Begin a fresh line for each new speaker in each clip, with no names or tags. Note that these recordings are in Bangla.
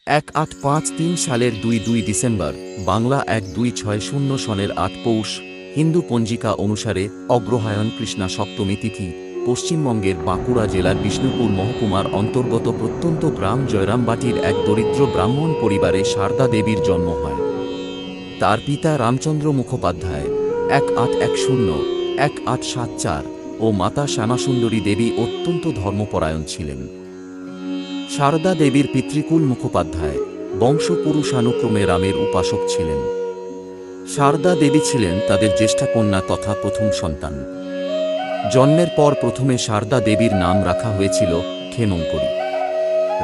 1853 সালের 2 ডিসেম্বর, বাংলা 1260 সনের 8 পৌষ, হিন্দু পঞ্জিকা অনুসারে অগ্রহায়ণ কৃষ্ণা সপ্তমী তিথি, পশ্চিমবঙ্গের বাঁকুড়া জেলার বিষ্ণুপুর মহকুমার অন্তর্গত প্রত্যন্ত গ্রাম জয়রামবাটির এক দরিদ্র ব্রাহ্মণ পরিবারে সারদা দেবীর জন্ম হয়। তার পিতা রামচন্দ্র মুখোপাধ্যায় 1874 ও মাতা শ্যামাসুন্দরী দেবী অত্যন্ত ধর্মপরায়ণ ছিলেন। সারদা দেবীর পিতৃকুল মুখোপাধ্যায় বংশপুরুষানুক্রমে রামের উপাসক ছিলেন। সারদা দেবী ছিলেন তাদের জ্যেষ্ঠা কন্যা তথা প্রথম সন্তান। জন্মের পর প্রথমে সারদা দেবীর নাম রাখা হয়েছিল ক্ষেমঙ্করী।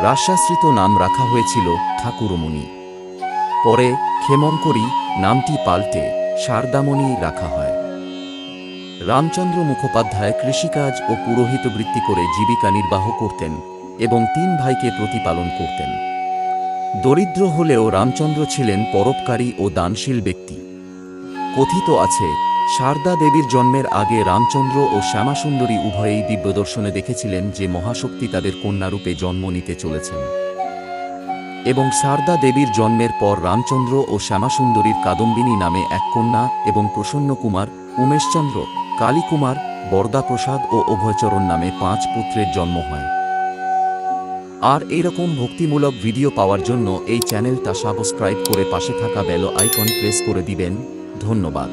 রাশ্যাশ্রিত নাম রাখা হয়েছিল ঠাকুরমণি। পরে ক্ষেমঙ্করী নামটি পাল্টে শারদামণি রাখা হয়। রামচন্দ্র মুখোপাধ্যায় কৃষিকাজ ও পুরোহিতবৃত্তি করে জীবিকা নির্বাহ করতেন এবং 3 ভাইকে প্রতিপালন করতেন। দরিদ্র হলেও রামচন্দ্র ছিলেন পরোপকারী ও দানশীল ব্যক্তি। কথিত আছে, সারদা দেবীর জন্মের আগে রামচন্দ্র ও শ্যামাসুন্দরী উভয়েই দিব্যদর্শনে দেখেছিলেন যে মহাশক্তি তাদের কন্যারূপে জন্ম নিতে চলেছেন। এবং সারদা দেবীর জন্মের পর রামচন্দ্র ও শ্যামাসুন্দরীর কাদম্বিনী নামে এক কন্যা এবং প্রসন্নকুমার, উমেশচন্দ্র, কালীকুমার, বরদাপ্রসাদ ও অভয়চরণ নামে 5 পুত্রের জন্ম হয়। আর এরকম ভক্তিমূলক ভিডিও পাওয়ার জন্য এই চ্যানেলটা সাবস্ক্রাইব করে পাশে থাকা বেল আইকন প্রেস করে দিবেন। ধন্যবাদ।